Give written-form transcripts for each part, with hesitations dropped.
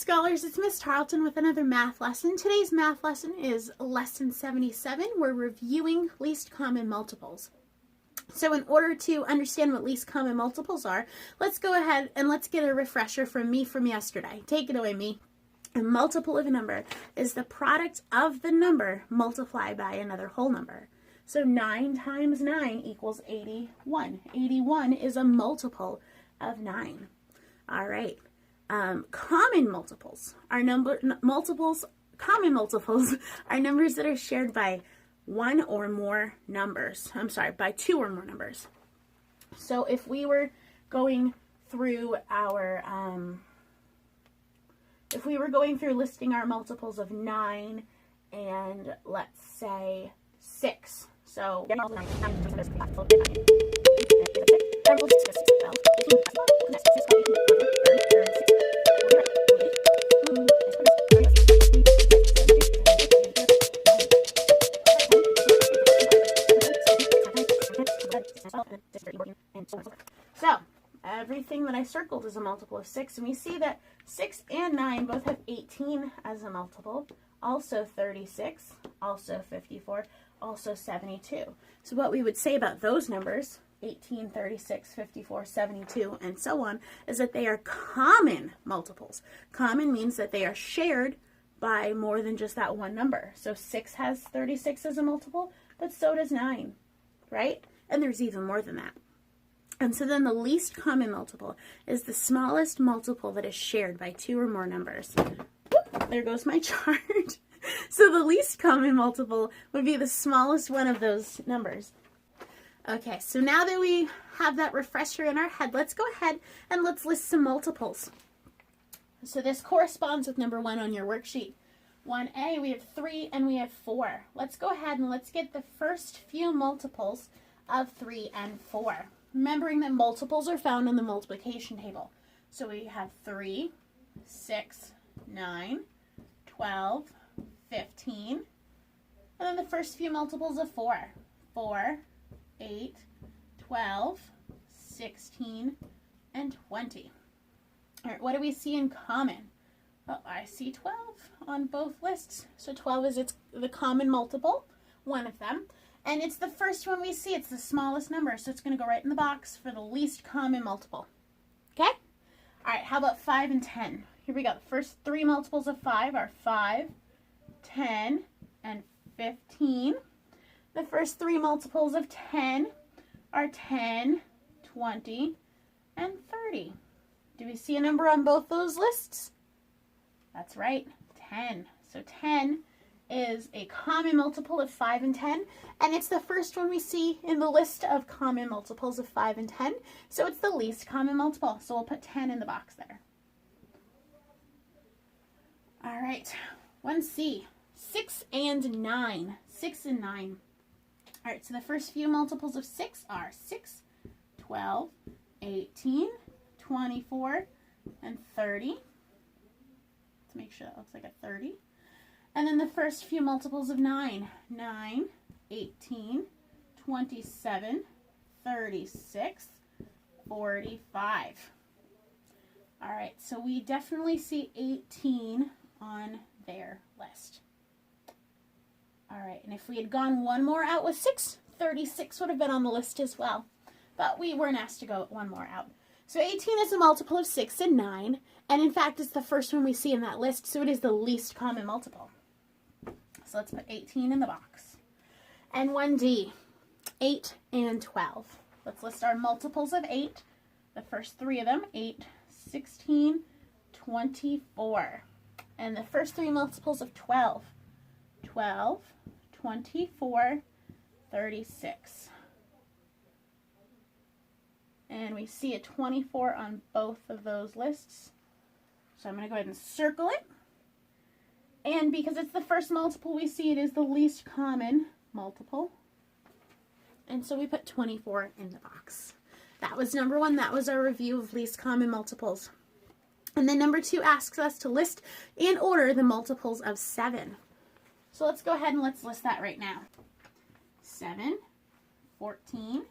Scholars, it's Miss Tarleton with another math lesson. Today's math lesson is lesson 77. We're reviewing least common multiples. So in order to understand what least common multiples are, let's go ahead and let's get a refresher from me from yesterday. Take it away, me. A multiple of a number is the product of the number multiplied by another whole number. So 9 times 9 equals 81. 81 is a multiple of 9. All right. Common multiples are common multiples are numbers that are shared by one or more numbers. By two or more numbers. So if we were going through our, listing our multiples of 9 and let's say 6. So everything that I circled is a multiple of 6, and we see that 6 and 9 both have 18 as a multiple, also 36, also 54, also 72. So what we would say about those numbers, 18, 36, 54, 72, and so on, is that they are common multiples. Common means that they are shared by more than just that one number. So 6 has 36 as a multiple, but so does 9, right? And there's even more than that. And so then the least common multiple is the smallest multiple that is shared by two or more numbers. There goes my chart. So the least common multiple would be the smallest one of those numbers. Okay, so now that we have that refresher in our head, let's go ahead and let's list some multiples. So this corresponds with number 1 on your worksheet. 1A, we have 3 and we have 4. Let's go ahead and let's get the first few multiples of 3 and 4. Remembering that multiples are found in the multiplication table. So we have 3, 6, 9, 12, 15. And then the first few multiples of 4. 4, 8, 12, 16, and 20. All right, what do we see in common? Oh, I see 12 on both lists. So 12 is the common multiple, one of them. And it's the first one we see. It's the smallest number, so it's going to go right in the box for the least common multiple. Okay? All right, how about 5 and 10? Here we go. The first 3 multiples of 5 are 5, 10, and 15. The first 3 multiples of 10 are 10, 20, and 30. Do we see a number on both those lists? That's right, 10. So 10 is a common multiple of 5 and 10, and it's the first one we see in the list of common multiples of 5 and 10, so it's the least common multiple, so we'll put 10 in the box there. All right, 1C, 6 and 9. 6 and 9. All right, so the first few multiples of 6 are 6, 12, 18, 24, and 30. Let's make sure that looks like a 30. And then the first few multiples of 9, 9, 18, 27, 36, 45. All right, so we definitely see 18 on their list. All right, and if we had gone one more out with 6, 36 would have been on the list as well. But we weren't asked to go one more out. So 18 is a multiple of 6 and 9, and in fact it's the first one we see in that list, so it is the least common multiple. So let's put 18 in the box. And 1D, 8 and 12. Let's list our multiples of 8. The first 3 of them, 8, 16, 24. And the first 3 multiples of 12, 12, 24, 36. And we see a 24 on both of those lists. So I'm going to go ahead and circle it. And because it's the first multiple we see, it is the least common multiple. And so we put 24 in the box. That was number 1. That was our review of least common multiples. And then number 2 asks us to list in order the multiples of 7. So let's go ahead and let's list that right now. 7, 14,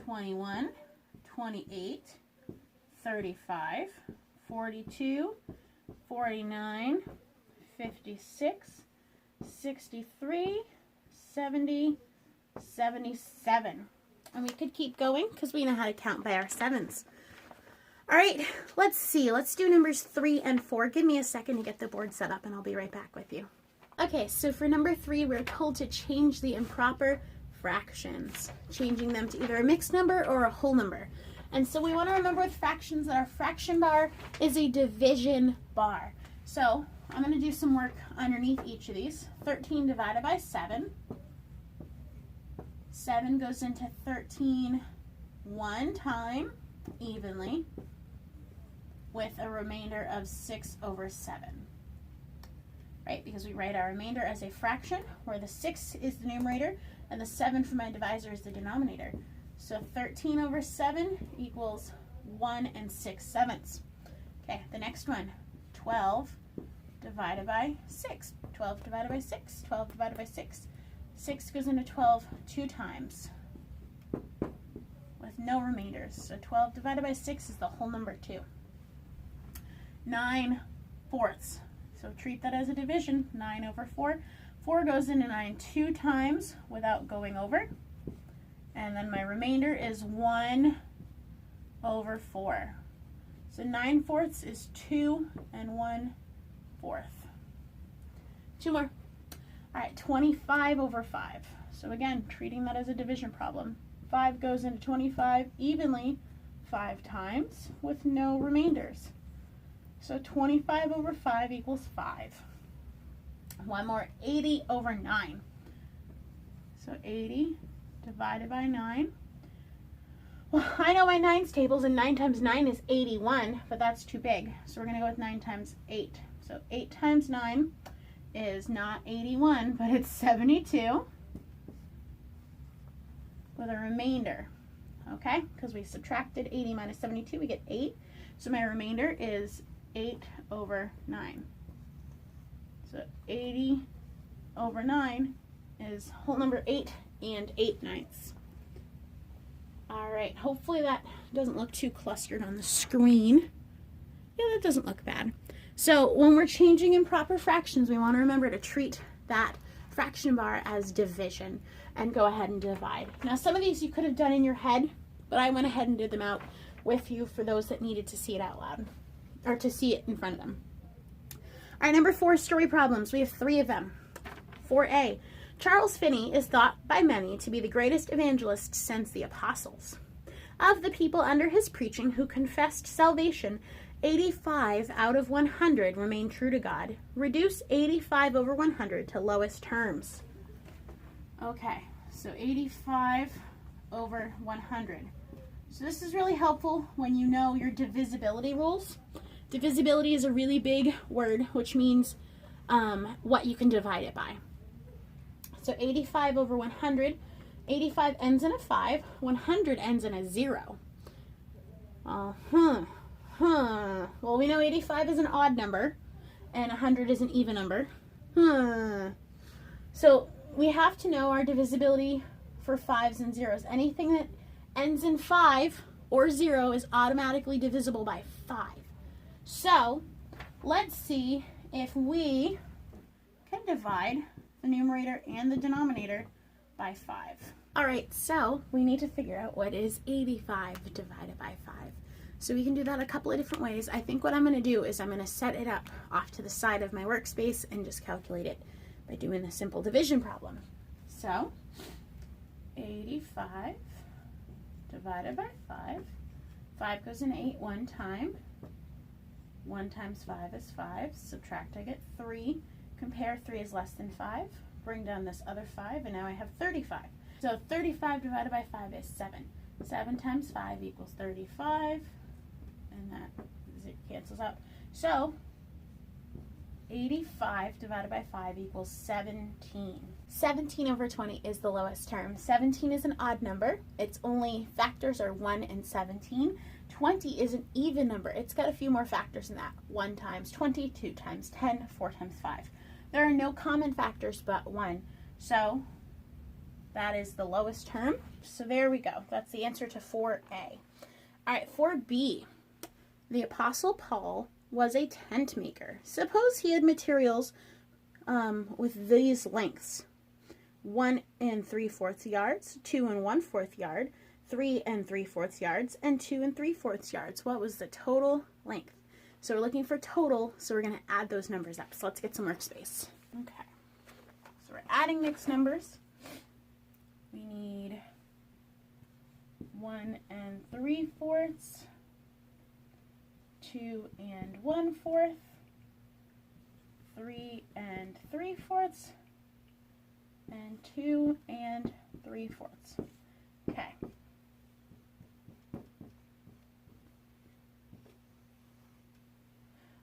21, 28, 35, 42, 49, 56, 63, 70, 77. And we could keep going because we know how to count by our sevens. All right, let's see. Let's do numbers 3 and 4. Give me a second to get the board set up and I'll be right back with you. Okay, so for number 3, we're told to change the improper fractions, changing them to either a mixed number or a whole number. And so we want to remember with fractions that our fraction bar is a division bar. So I'm going to do some work underneath each of these. 13 divided by 7. 7 goes into 13 one time evenly with a remainder of 6 over 7. Right, because we write our remainder as a fraction where the 6 is the numerator and the 7 for my divisor is the denominator. So 13 over 7 equals 1 6/7. Okay, the next one, 12 divided by 6. 12 divided by 6, 12 divided by 6. 6 goes into 12 two times with no remainders. So 12 divided by 6 is the whole number 2. 9 fourths. So treat that as a division, 9 over 4. 4 goes into 9 two times without going over. And then my remainder is 1 over 4. So 9 fourths is 2 and 1/4. 2 more. All right, 25 over 5. So again, treating that as a division problem. 5 goes into 25 evenly 5 times with no remainders. So 25 over 5 equals 5. One more, 80 over 9. So 80 divided by 9. Well, I know my 9's tables, and 9 times 9 is 81, but that's too big. So we're going to go with 9 times 8. So 8 times 9 is not 81, but it's 72 with a remainder, okay? Because we subtracted 80 minus 72, we get 8. So my remainder is 8 over 9. So 80 over 9 is whole number 8 and 8/9. All right, hopefully that doesn't look too clustered on the screen. Yeah, that doesn't look bad. So when we're changing improper fractions, we want to remember to treat that fraction bar as division and go ahead and divide. Now, some of these you could have done in your head, but I went ahead and did them out with you for those that needed to see it out loud or to see it in front of them. All right, number 4, story problems. We have 3 of them. 4A. Charles Finney is thought by many to be the greatest evangelist since the apostles. Of the people under his preaching who confessed salvation, 85 out of 100 remain true to God. Reduce 85 over 100 to lowest terms. Okay, so 85 over 100. So this is really helpful when you know your divisibility rules. Divisibility is a really big word, which means what you can divide it by. So 85 over 100, 85 ends in a 5, 100 ends in a 0. Well, we know 85 is an odd number, and 100 is an even number. So we have to know our divisibility for 5s and 0s. Anything that ends in 5 or 0 is automatically divisible by 5. So let's see if we can divide the numerator and the denominator by 5. All right, so we need to figure out what is 85 divided by 5. So we can do that a couple of different ways. I think what I'm going to do is I'm going to set it up off to the side of my workspace and just calculate it by doing the simple division problem. So 85 divided by 5. 5 goes in 8 one time. 1 times 5 is 5. Subtract, I get 3. Compare 3 is less than 5. Bring down this other 5, and now I have 35. So 35 divided by 5 is 7. 7 times 5 equals 35, and that cancels out. So 85 divided by 5 equals 17. 17 over 20 is the lowest term. 17 is an odd number. Its only factors are 1 and 17. 20 is an even number. It's got a few more factors than that. 1 times 20, 2 times 10, 4 times 5. There are no common factors but 1. So that is the lowest term. So there we go. That's the answer to 4A. All right, 4B. The Apostle Paul was a tent maker. Suppose he had materials with these lengths: 1 3/4 yards, 2 1/4 yard, 3 3/4 yards, and 2 3/4 yards. What was the total length? So we're looking for total, so we're going to add those numbers up. So let's get some workspace. Okay. So we're adding mixed numbers. We need 1 3/4, 2 1/4, 3 3/4, and 2 3/4. Okay.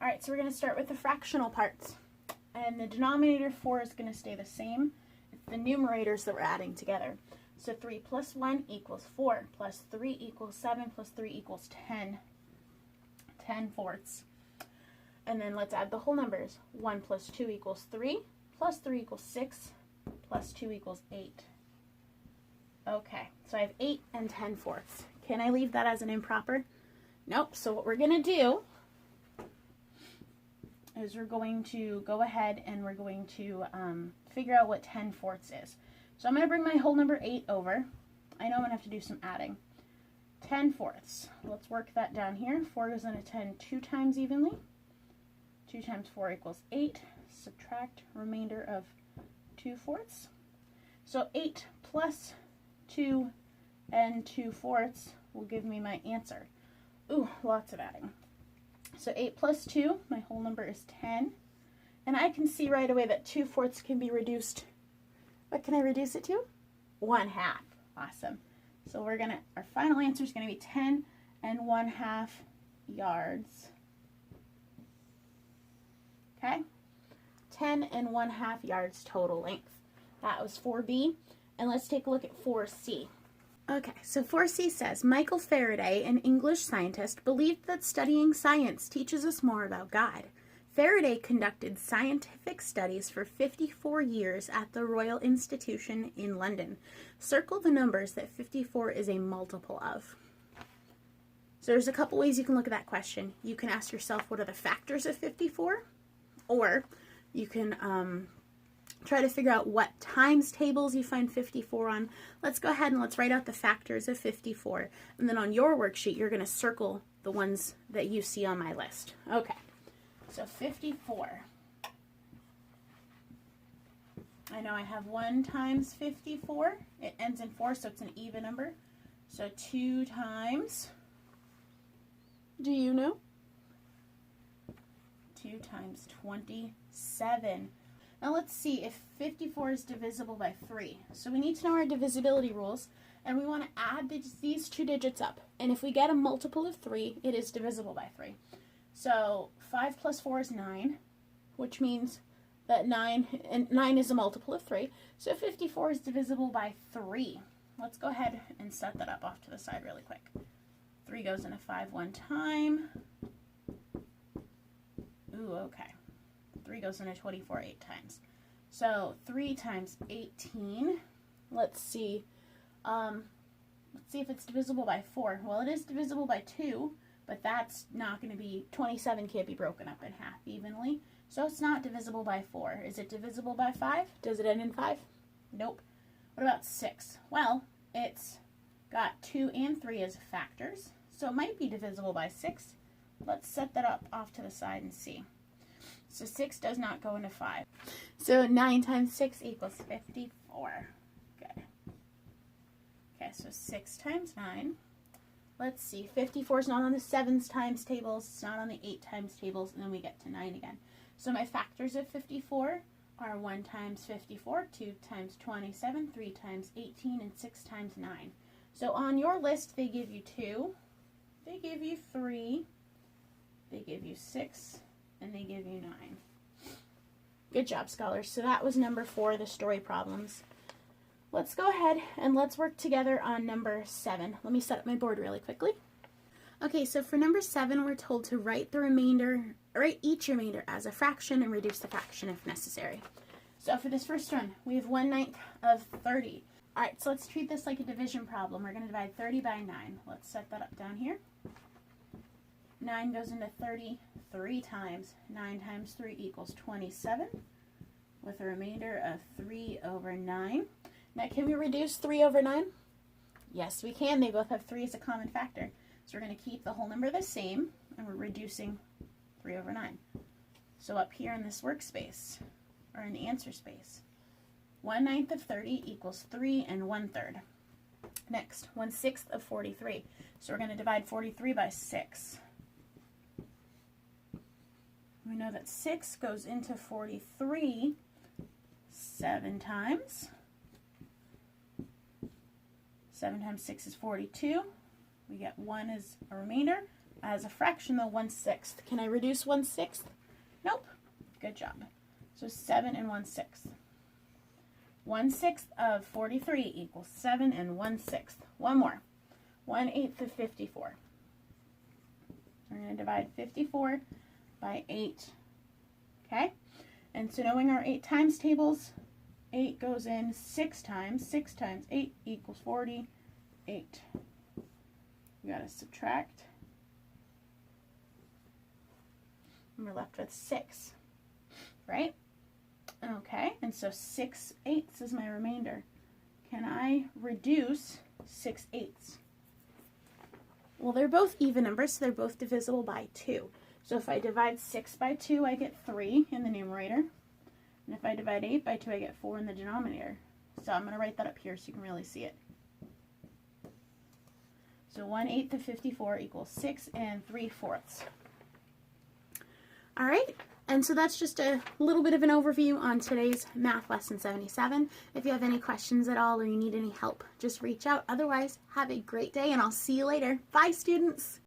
All right, so we're going to start with the fractional parts. And the denominator 4 is going to stay the same. It's the numerators that we're adding together. So 3 plus 1 equals 4, plus 3 equals 7, plus 3 equals 10. 10/4. And then let's add the whole numbers. 1 plus 2 equals 3, plus 3 equals 6, plus 2 equals 8. Okay, so I have 8 10/4. Can I leave that as an improper? Nope. So what we're going to do is we're going to go ahead and we're going to figure out what 10/4 is. So I'm going to bring my whole number 8 over. I know I'm going to have to do some adding. 10/4. Let's work that down here. 4 goes into 10 2 times evenly. 2 times 4 equals 8. Subtract remainder of 2/4. So 8 plus 2 2/4 will give me my answer. Ooh, lots of adding. So 8 plus 2, my whole number is 10. And I can see right away that 2/4 can be reduced. What can I reduce it to? 1/2. Awesome. So our final answer is going to be 10 1/2 yards. Okay? 10 1/2 yards total length. That was 4B. And let's take a look at 4C. Okay, so 4C says, Michael Faraday, an English scientist, believed that studying science teaches us more about God. Faraday conducted scientific studies for 54 years at the Royal Institution in London. Circle the numbers that 54 is a multiple of. So there's a couple ways you can look at that question. You can ask yourself, what are the factors of 54? Or you can try to figure out what times tables you find 54 on. Let's go ahead and let's write out the factors of 54. And then on your worksheet, you're going to circle the ones that you see on my list. Okay, so 54. I know I have 1 times 54. It ends in 4, so it's an even number. So 2 times, do you know? 2 times 27. Now let's see if 54 is divisible by 3. So we need to know our divisibility rules, and we want to add these 2 digits up. And if we get a multiple of 3, it is divisible by 3. So 5 plus 4 is 9, which means that 9 is a multiple of 3. So 54 is divisible by 3. Let's go ahead and set that up off to the side really quick. 3 goes into 5 one time. Ooh, okay. 3 goes into 24 8 times. So 3 times 18. Let's see if it's divisible by 4. Well, it is divisible by 2, but that's not going to be, 27 can't be broken up in half evenly. So it's not divisible by 4. Is it divisible by 5? Does it end in 5? Nope. What about 6? Well, it's got 2 and 3 as factors, so it might be divisible by 6. Let's set that up off to the side and see. So 6 does not go into 5. So 9 times 6 equals 54. Good. Okay, so 6 times 9. Let's see. 54 is not on the 7s times tables. It's not on the 8 times tables. And then we get to 9 again. So my factors of 54 are 1 times 54, 2 times 27, 3 times 18, and 6 times 9. So on your list, they give you 2. They give you 3. They give you 6. And they give you 9. Good job, scholars. So that was number 4, the story problems. Let's go ahead and let's work together on number 7. Let me set up my board really quickly. Okay, so for number 7, we're told to write each remainder as a fraction and reduce the fraction if necessary. So for this first one, we have 1/9 of 30. All right, so let's treat this like a division problem. We're going to divide 30 by 9. Let's set that up down here. 9 goes into 33. 3 times. 9 times 3 equals 27, with a remainder of 3 over 9. Now, can we reduce 3 over 9? Yes, we can. They both have 3 as a common factor. So we're going to keep the whole number the same, and we're reducing 3 over 9. So up here in this workspace, or in the answer space, 1/9 of 30 equals 3 1/3. Next, 1/6 of 43. So we're going to divide 43 by 6. We know that 6 goes into 43 7 times. 7 times 6 is 42. We get 1 as a remainder. As a fraction, though, 1/6. Can I reduce 1/6? Nope. Good job. So 7 1/6. 1/6 of 43 equals 7 1/6. One more. 1/8 of 54. We're going to divide 54 by 8. Okay? And so knowing our 8 times tables, 8 goes in 6 times. 6 times 8 equals 48. We got to subtract. And we're left with 6. Right? Okay, and so 6/8 is my remainder. Can I reduce 6/8? Well, they're both even numbers, so they're both divisible by 2. So if I divide 6 by 2, I get 3 in the numerator. And if I divide 8 by 2, I get 4 in the denominator. So I'm going to write that up here so you can really see it. So 1/8 of 54 equals 6 3/4. All right. And so that's just a little bit of an overview on today's Math Lesson 77. If you have any questions at all or you need any help, just reach out. Otherwise, have a great day and I'll see you later. Bye, students.